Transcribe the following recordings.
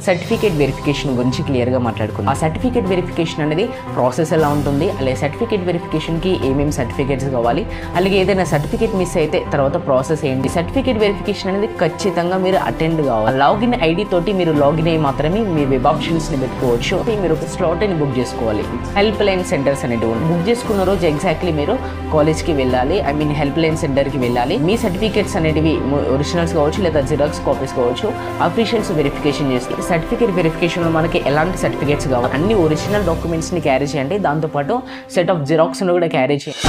Certificate verification గురించి క్లియర్గా మాట్లాడుకుందాం. ఆ సర్టిఫికేట్ వెరిఫికేషన్ అనేది ప్రాసెస్ ఎలా ఉంటుంది, అలాగే సర్టిఫికేట్ వెరిఫికేషన్కి ఏమేమి సర్టిఫికేట్స్ కావాలి, అలాగే ఏదైనా సర్టిఫికేట్ మిస్ అయితే తర్వాత ప్రాసెస్ ఏంటి. సర్టిఫికేట్ వెరిఫికేషన్ అనేది ఖచ్చితంగా మీరు అటెండ్ కావాలి. లాగిన్ ఐడి తోటి మీరు లాగిన్ అయ్యి మాత్రమే మీ వెబ్ ఆప్షన్స్ని పెట్టుకోవచ్చు. మీరు ఒక స్లాట్ని బుక్ చేసుకోవాలి. హెల్ప్ లైన్ సెంటర్స్ అనేవి బుక్ చేసుకున్న రోజు ఎగ్జాక్ట్లీ మీరు కాలేజ్కి వెళ్ళాలి, హెల్ప్ లైన్ సెంటర్కి వెళ్ళాలి. మీ సర్టిఫికేట్స్ అనేవి ఒరిజినల్స్ కావచ్చు లేదా జిరాక్స్ కాపీస్ కావచ్చు, అఫీషియల్స్ వెరిఫికేషన్ చేస్తారు. సర్టిఫికేట్ వెరిఫికేషన్లో మనకి ఎలాంటి సర్టిఫికేట్స్ కావాలి, అన్ని ఒరిజినల్ డాక్యుమెంట్స్ని క్యారీ చేయండి. దాంతోపాటు సెట్ ఆఫ్ జిరాక్స్ను కూడా క్యారీ చేయండి.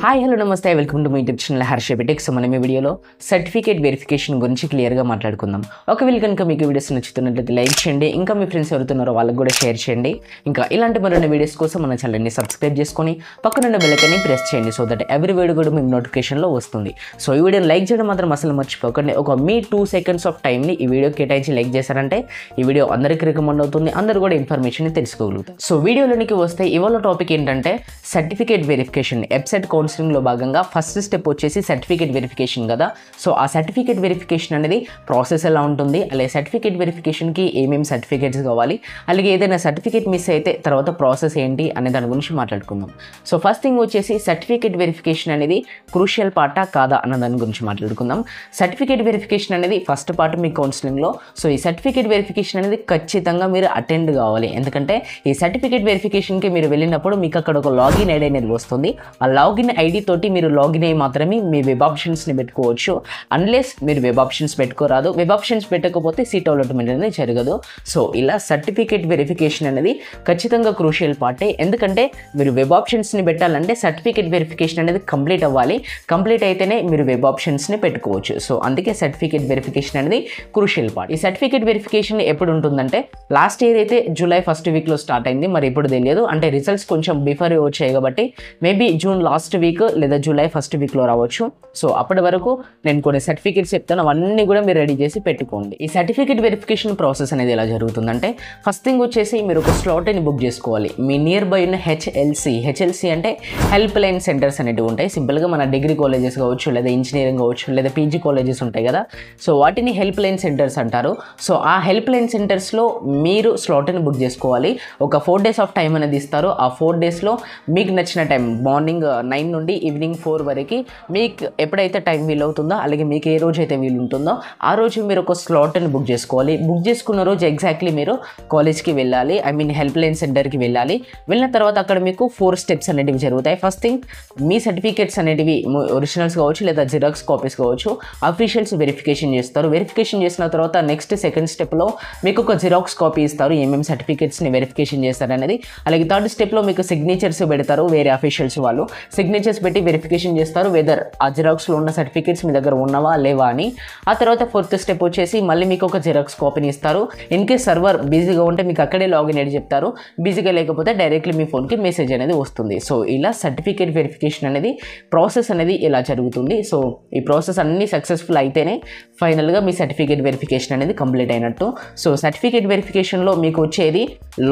హాయ్ హలో నమస్తే, welcome to my YouTube channel హర్షబెటెక్స్. మనం ఈ వీడియోలో సర్టిఫికేట్ వెరిఫికేషన్ గురించి క్లియర్గా మాట్లాడుకుందాం. ఒకవేళ కనుక మీకు వీడియోస్ నచ్చుతున్నట్లయితే లైక్ చేయండి, ఇంకా మీ ఫ్రెండ్స్ ఎవరుతున్నారో వాళ్ళకి కూడా షేర్ చేయండి. ఇంకా ఇలాంటి మరిన్ని వీడియోస్ కోసం మన ఛానల్ని సబ్స్క్రైబ్ చేసుకొని పక్కనున్న బెల్ ఐకాన్ని ప్రెస్ చేయండి, సో దట్ ఎవ్రీ వీడియో కూడా మీకు నోటిఫికేషన్లో వస్తుంది. సో ఈ వీడియోని లైక్ చేయడం మాత్రం అసలు మర్చిపోకండి. ఒక మీ 2 seconds ఆఫ్ టైంని ఈ వీడియో కేటాయించి లైక్ చేశారంటే ఈ వీడియో అందరికీ రికమెండ్ అవుతుంది, అందరూ కూడా ఇన్ఫర్మేషన్ తెలుసుకోగలుగుతారు. సో వీడియోలోనికి వస్తే ఇవాళ టాపిక్ ఏంటంటే సర్టిఫికేట్ వెరిఫికేషన్. వెబ్సైట్ కౌన్సిలింగ్లో భాగంగా ఫస్ట్ స్టెప్ వచ్చేసి సర్టిఫికేట్ వెరిఫికేషన్ కదా. సో ఆ సర్టిఫికేట్ వెరిఫికేషన్ అనేది ప్రాసెస్ ఎలా ఉంటుంది, అలాగే సర్టిఫికేట్ వెరిఫికేషన్కి ఏమేమి సర్టిఫికేట్స్ కావాలి, అలాగే ఏదైనా సర్టిఫికేట్ మిస్ అయితే తర్వాత ప్రాసెస్ ఏంటి అనే దాని గురించి మాట్లాడుకుందాం. సో ఫస్ట్ థింగ్ వచ్చేసి సర్టిఫికేట్ వెరిఫికేషన్ అనేది క్రూషియల్ పార్టా కాదా అన్న దాని గురించి మాట్లాడుకుందాం. సర్టిఫికేట్ వెరిఫికేషన్ అనేది ఫస్ట్ పార్ట్ మీ కౌన్సిలింగ్లో. సో ఈ సర్టిఫికేట్ వెరిఫికేషన్ అనేది ఖచ్చితంగా మీరు అటెండ్ కావాలి. ఎందుకంటే ఈ సర్టిఫికేట్ వెరిఫికేషన్కి మీరు వెళ్ళినప్పుడు మీకు అక్కడ ఒక లాగిన్ ఐడి అనేది వస్తుంది. ఆ లాగిన్ ఐడి తోటి మీరు లాగిన్ అయ్యి మాత్రమే మీ వెబ్ ఆప్షన్స్ని పెట్టుకోవచ్చు. అన్లెస్ మీరు వెబ్ ఆప్షన్స్ పెట్టుకోరాదు, వెబ్ ఆప్షన్స్ పెట్టకపోతే సీట్ అలాట్మెంట్ అనేది జరగదు. సో ఇలా సర్టిఫికేట్ వెరిఫికేషన్ అనేది ఖచ్చితంగా క్రూషియల్ పార్టే. ఎందుకంటే మీరు వెబ్ ఆప్షన్స్ని పెట్టాలంటే సర్టిఫికేట్ వెరిఫికేషన్ అనేది కంప్లీట్ అవ్వాలి. కంప్లీట్ అయితేనే మీరు వెబ్ ఆప్షన్స్ని పెట్టుకోవచ్చు. సో అందుకే సర్టిఫికేట్ వెరిఫికేషన్ అనేది క్రూషియల్ పార్ట్. ఈ సర్టిఫికేట్ వెరిఫికేషన్ ఎప్పుడు ఉంటుందంటే లాస్ట్ ఇయర్ అయితే జూలై ఫస్ట్ వీక్లో స్టార్ట్ అయింది, మరి ఇప్పుడు తెలియదు. అంటే రిజల్ట్స్ కొంచెం బిఫోర్ వచ్చాయి కాబట్టి మేబీ జూన్ లాస్ట్ వీక్ లేదా జూలై ఫస్ట్ వీక్లో రావచ్చు. సో అప్పటి వరకు నేను కొన్ని సర్టిఫికేట్స్ చెప్తాను, అవన్నీ కూడా మీరు రెడీ చేసి పెట్టుకోండి. ఈ సర్టిఫికేట్ వెరిఫికేషన్ ప్రాసెస్ అనేది ఎలా జరుగుతుందంటే ఫస్ట్ థింగ్ వచ్చేసి మీరు ఒక స్లాట్ని బుక్ చేసుకోవాలి. మీ నియర్ బై ఉన్న హెచ్ఎల్సి అంటే హెల్ప్ లైన్ సెంటర్స్ అనేవి ఉంటాయి. సింపుల్గా మన డిగ్రీ కాలేజెస్ కావచ్చు, లేదా ఇంజనీరింగ్ కావచ్చు, లేదా పీజీ కాలేజెస్ ఉంటాయి కదా. సో వాటిని హెల్ప్ లైన్ సెంటర్స్ అంటారు. సో ఆ హెల్ప్ లైన్ సెంటర్స్లో మీరు స్లాట్ని బుక్ చేసుకోవాలి. ఒక 4 days ఆఫ్ టైం అనేది ఇస్తారు. ఆ 4 daysలో మీకు నచ్చిన టైం మార్నింగ్ 9 నుండి ఈవినింగ్ 4 వరకు మీకు ఎప్పుడైతే టైం వీలవుతుందో, అలాగే మీకు ఏ రోజు అయితే వీలు ఉంటుందో ఆ రోజు మీరు ఒక స్లాట్ని బుక్ చేసుకోవాలి. బుక్ చేసుకున్న రోజు ఎగ్జాక్ట్లీ మీరు కాలేజ్కి వెళ్ళాలి, హెల్ప్ లైన్ సెంటర్కి వెళ్ళాలి. వెళ్ళిన తర్వాత అక్కడ మీకు 4 steps అనేవి జరుగుతాయి. ఫస్ట్ థింగ్ మీ సర్టిఫికేట్స్ అనేవి ఒరిజినల్స్ కావచ్చు లేదా జిరాక్స్ కాపీస్ కావచ్చు, అఫీషియల్స్ వెరిఫికేషన్ చేస్తారు. వెరిఫికేషన్ చేసిన తర్వాత నెక్స్ట్ సెకండ్ స్టెప్లో మీకు ఒక జిరాక్స్ కాపీ ఇస్తారు, ఏమేమి సర్టిఫికేట్స్ని వెరిఫికేషన్ చేస్తారు అనేది. అలాగే థర్డ్ స్టెప్లో మీకు సిగ్నేచర్స్ పెడతారు, వేరే అఫీషియల్స్ వాళ్ళు సిగ్నేచర్స్ పెట్టి వెరిఫికేషన్ చేస్తారు వెదర్ ఆ జిరాక్స్లో ఉన్న సర్టిఫికేట్స్ మీ దగ్గర ఉన్నవా లేవా అని. ఆ తర్వాత 4th స్టెప్ వచ్చేసి మళ్ళీ మీకు ఒక జిరాక్స్ కాపీని ఇస్తారు. ఇన్ కేస్ సర్వర్ బిజీగా ఉంటే మీకు అక్కడే లాగిన్ అయ్యి చెప్తారు, బిజీగా లేకపోతే డైరెక్ట్లీ మీ ఫోన్కి మెసేజ్ అనేది వస్తుంది. సో ఇలా సర్టిఫికేట్ వెరిఫికేషన్ అనేది ప్రాసెస్ అనేది ఇలా జరుగుతుంది. సో ఈ ప్రాసెస్ అన్నీ సక్సెస్ఫుల్ అయితేనే ఫైనల్గా మీ సర్టిఫికేట్ వెరిఫికేషన్ అనేది కంప్లీట్ అయినట్టు. సో సర్టిఫికేట్ వెరిఫికేషన్లో మీకు వచ్చేది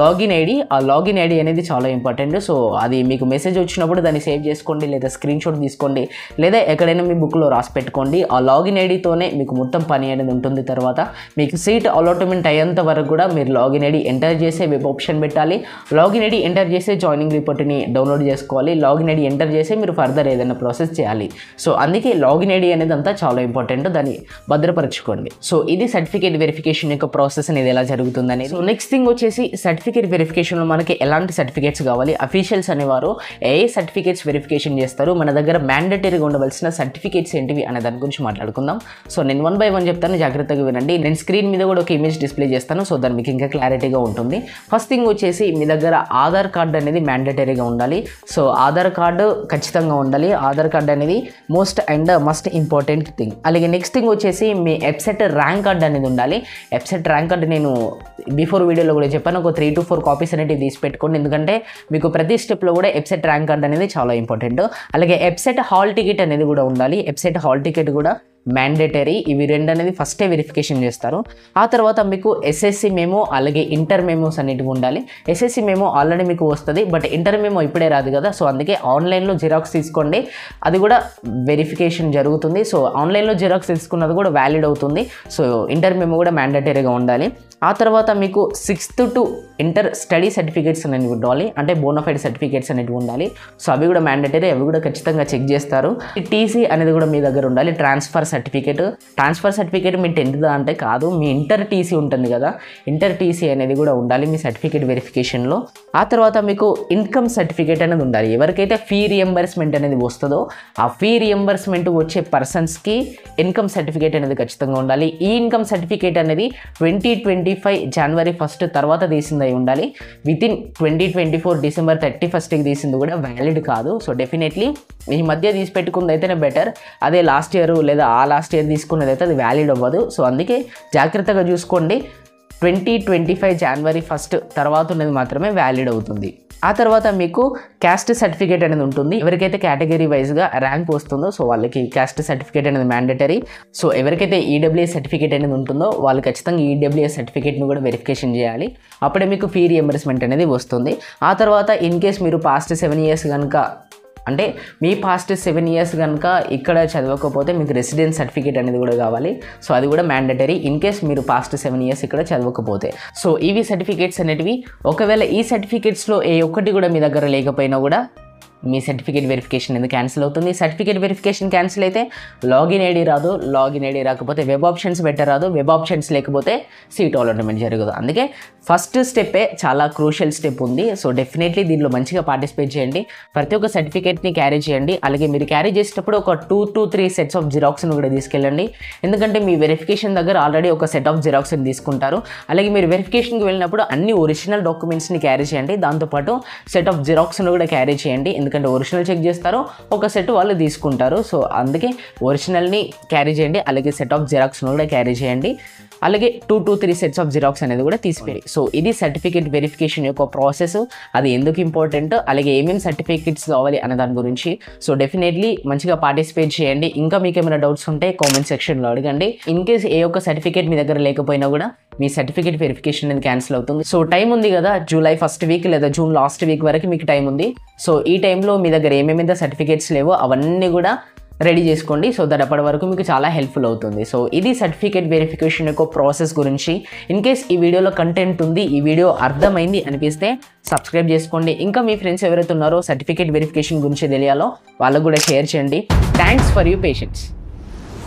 లాగిన్ ఐడి. ఆ లాగిన్ ఐడి అనేది చాలా ఇంపార్టెంట్. సో అది మీకు మెసేజ్ వచ్చినప్పుడు దాన్ని సేవ్ చేసుకోండి, లేదా స్క్రీన్ షాట్ తీసుకోండి, లేదా ఎక్కడైనా మీ బుక్లో రాసి పెట్టుకోండి. ఆ లాగిన్ ఐడితోనే మీకు మొత్తం పని అనేది ఉంటుంది. తర్వాత మీకు సీట్ అలాట్మెంట్ అయ్యేంత వరకు కూడా మీరు లాగిన్ ఐడి ఎంటర్ చేసే వెబ్ ఆప్షన్ పెట్టాలి. లాగిన్ ఐడి ఎంటర్ చేసే జాయినింగ్ రిపోర్ట్ని డౌన్లోడ్ చేసుకోవాలి. లాగిన్ ఐడి ఎంటర్ చేసి మీరు ఫర్దర్ ఏదైనా ప్రాసెస్ చేయాలి. సో అందుకే లాగిన్ ఐడి అనేది అంతా చాలా ఇంపార్టెంట్, దాన్ని భద్రపరచుకోండి. సో ఇది సర్టిఫికేట్ వెరిఫికేషన్ యొక్క ప్రాసెస్ అనేది ఎలా జరుగుతుందని. సో నెక్స్ట్ థింగ్ వచ్చేసి సర్టిఫికేట్ వెరిఫికేషన్లో మనకి ఎలాంటి సర్టిఫికేట్స్ కావాలి, అఫీషియల్స్ అనేవారు ఏ సర్టిఫికేట్స్ వెరిఫికేషన్ చేస్తారు, మన దగ్గర మ్యాండేటరీగా ఉండవలసిన సర్టిఫికేట్స్ ఏంటివి అనే దాని గురించి మాట్లాడుకుందాం. సో నేను 1 by 1 చెప్తాను, జాగ్రత్తగా వినండి. నేను స్క్రీన్ మీద కూడా ఒక ఇమేజ్ డిస్ప్లే చేస్తాను, సో దాన్ని మీకు ఇంకా క్లారిటీగా ఉంటుంది. ఫస్ట్ థింగ్ వచ్చేసి మీ దగ్గర ఆధార్ కార్డ్ అనేది మ్యాండేటరీగా ఉండాలి. సో ఆధార్ కార్డు ఖచ్చితంగా ఉండాలి. ఆధార్ కార్డ్ అనేది మస్ట్ ఇంపార్టెంట్ థింగ్. అలాగే నెక్స్ట్ థింగ్ వచ్చేసి మీ వెబ్సైట్ ర్యాంక్ కార్డ్ అనేది ఉండాలి. వెబ్సైట్ ర్యాంక్ కార్డ్ నేను బిఫోర్ వీడియోలో కూడా చెప్పాను, ఒక 3 to 4 కాపీస్ అనేవి తీసి పెట్టుకోండి. ఎందుకంటే మీకు ప్రతి స్టెప్లో కూడా వెబ్సైట్ ర్యాంక్ కార్డ్ అనేది చాలా ఇంపార్టెంట్. అలాగే వెబ్సైట్ హాల్ టికెట్ అనేది కూడా ఉండాలి. వెబ్సైట్ హాల్ టికెట్ కూడా మ్యాండేటరీ. ఇవి రెండు అనేది ఫస్టే వెరిఫికేషన్ చేస్తారు. ఆ తర్వాత మీకు ఎస్ఎస్సి మెమో అలాగే ఇంటర్ మెమోస్ అనేటివి ఉండాలి. ఎస్ఎస్సి మెమో ఆల్రెడీ మీకు వస్తుంది, బట్ ఇంటర్ మెమో ఇప్పుడే రాదు కదా, సో అందుకే ఆన్లైన్లో జిరాక్స్ తీసుకోండి, అది కూడా వెరిఫికేషన్ జరుగుతుంది. సో ఆన్లైన్లో జిరాక్స్ తీసుకున్నది కూడా వ్యాలిడ్ అవుతుంది. సో ఇంటర్ మెమో కూడా మ్యాండేటరీగా ఉండాలి. ఆ తర్వాత మీకు 6th to inter study certificates అనేవి ఉండాలి, అంటే బోనఫైడ్ సర్టిఫికేట్స్ అనేవి ఉండాలి. సో అవి కూడా మ్యాండేటరీ, అవి కూడా ఖచ్చితంగా చెక్ చేస్తారు. టీసీ అనేది కూడా మీ దగ్గర ఉండాలి, ట్రాన్స్ఫర్ సర్టిఫికేట్. ట్రాన్స్ఫర్ సర్టిఫికేట్ మీ 10th అంటే కాదు, మీ ఇంటర్ టీసీ ఉంటుంది కదా, ఇంటర్ టీసీ అనేది కూడా ఉండాలి మీ సర్టిఫికేట్ వెరిఫికేషన్లో. ఆ తర్వాత మీకు ఇన్కమ్ సర్టిఫికేట్ అనేది ఉండాలి. ఎవరికైతే ఫీ రియంబర్స్మెంట్ అనేది వస్తుందో ఆ ఫీ రియంబర్స్మెంట్ వచ్చే పర్సన్స్కి ఇన్కమ్ సర్టిఫికేట్ అనేది ఖచ్చితంగా ఉండాలి. ఈ ఇన్కమ్ సర్టిఫికేట్ అనేది 2025 January 1 తర్వాత తీసింది అయి ఉండాలి. వితిన్ 2024 December 31కి తీసింది కూడా వ్యాలిడ్ కాదు. సో డెఫినెట్లీ ఈ మధ్య తీసి పెట్టుకుంది అయితేనే బెటర్, అదే లాస్ట్ ఇయర్ లేదా ఆ లాస్ట్ ఇయర్ తీసుకున్నది అయితే అది వ్యాలిడ్ అవ్వదు. సో అందుకే జాగ్రత్తగా చూసుకోండి, 2025 January 1 తర్వాత ఉన్నది మాత్రమే వ్యాలిడ్ అవుతుంది. ఆ తర్వాత మీకు క్యాస్ట్ సర్టిఫికేట్ అనేది ఉంటుంది. ఎవరికైతే కేటగిరీ వైజ్గా ర్యాంక్ వస్తుందో సో వాళ్ళకి క్యాస్ట్ సర్టిఫికేట్ అనేది మ్యాండేటరీ. సో ఎవరికైతే ఈడబ్ల్యూఎస్ సర్టిఫికేట్ అనేది ఉంటుందో వాళ్ళు ఖచ్చితంగా ఈడబ్ల్యూఎస్ సర్టిఫికేట్ను కూడా వెరిఫికేషన్ చేయాలి, అప్పుడే మీకు ఫీ రియంబర్స్మెంట్ అనేది వస్తుంది. ఆ తర్వాత ఇన్ కేస్ మీరు పాస్ట్ 7 years కనుక, అంటే మీ పాస్ట్ 7 years కనుక ఇక్కడ చదవకపోతే మీకు రెసిడెన్స్ సర్టిఫికేట్ అనేది కూడా కావాలి. సో అది కూడా మ్యాండేటరీ ఇన్ కేస్ మీరు పాస్ట్ 7 years ఇక్కడ చదవకపోతే. సో ఇవి సర్టిఫికేట్స్ అనేటివి. ఒకవేళ ఈ సర్టిఫికేట్స్లో ఏ ఒక్కటి కూడా మీ దగ్గర లేకపోయినా కూడా మీ సర్టిఫికేట్ వెరిఫికేషన్ అనేది క్యాన్సిల్ అవుతుంది. సర్టిఫికేట్ వెరిఫికేషన్ క్యాన్సిల్ అయితే లాగిన్ ఐడి రాదు, లాగిన్ ఐడి రాకపోతే వెబ్ ఆప్షన్స్ పెట్టరాదు, వెబ్ ఆప్షన్స్ లేకపోతే సీట్ అలాట్మెంట్ జరగదు. అందుకే ఫస్ట్ స్టెప్పే చాలా క్రూషియల్ స్టెప్ ఉంది. సో డెఫినెట్లీ దీనిలో మంచిగా పార్టిసిపేట్ చేయండి, ప్రతి ఒక్క సర్టిఫికేట్ని క్యారీ చేయండి. అలాగే మీరు క్యారీ చేసేటప్పుడు ఒక 2 to 3 sets ఆఫ్ జిరాక్స్ను కూడా తీసుకెళ్ళండి, ఎందుకంటే మీ వెరిఫికేషన్ దగ్గర ఆల్రెడీ ఒక సెట్ ఆఫ్ జిరాక్స్ని తీసుకుంటారు. అలాగే మీరు వెరిఫికేషన్కి వెళ్ళినప్పుడు అన్ని ఒరిజినల్ డాక్యుమెంట్స్ని క్యారీ చేయండి, దాంతోపాటు సెట్ ఆఫ్ జిరాక్స్ను కూడా క్యారీ చేయండి, ఎందుకంటే ఒరిజినల్ చెక్ చేస్తారు, ఒక సెట్ వాళ్ళు తీసుకుంటారు. సో అందుకే ఒరిజినల్ని క్యారీ చేయండి, అలాగే సెట్ ఆఫ్ జిరాక్స్ను కూడా క్యారీ చేయండి, అలాగే 2 to 3 sets ఆఫ్ జిరాక్స్ అనేది కూడా తీసిపోయి. సో ఇది సర్టిఫికేట్ వెరిఫికేషన్ యొక్క ప్రాసెస్, అది ఎందుకు ఇంపార్టెంట్, అలాగే ఏమేమి సర్టిఫికేట్స్ కావాలి అనే దాని గురించి. సో డెఫినెట్లీ మంచిగా పార్టిసిపేట్ చేయండి. ఇంకా మీకు ఏమైనా డౌట్స్ ఉంటే కామెంట్ సెక్షన్లో అడగండి. ఇన్ కేస్ ఏ ఒక్క సర్టిఫికేట్ మీ దగ్గర లేకపోయినా కూడా మీ సర్టిఫికేట్ వెరిఫికేషన్ అనేది క్యాన్సిల్ అవుతుంది. సో టైం ఉంది కదా, July 1st week లేదా June last week వరకు మీకు టైం ఉంది. సో ఈ టైంలో మీ దగ్గర ఏమేమి సర్టిఫికేట్స్ లేవో అవన్నీ కూడా రెడీ చేసుకోండి. సో దట్ అప్పటి వరకు మీకు చాలా హెల్ప్ఫుల్ అవుతుంది. సో ఇది సర్టిఫికేట్ వెరిఫికేషన్ యొక్క ప్రాసెస్ గురించి. ఇన్ కేస్ ఈ వీడియోలో కంటెంట్ ఉంది, ఈ వీడియో అర్థమైంది అనిపిస్తే సబ్స్క్రైబ్ చేసుకోండి. ఇంకా మీ ఫ్రెండ్స్ ఎవరైతే ఉన్నారో సర్టిఫికేట్ వెరిఫికేషన్ గురించి తెలియాలో వాళ్ళకు కూడా షేర్ చేయండి. Thanks for your patience.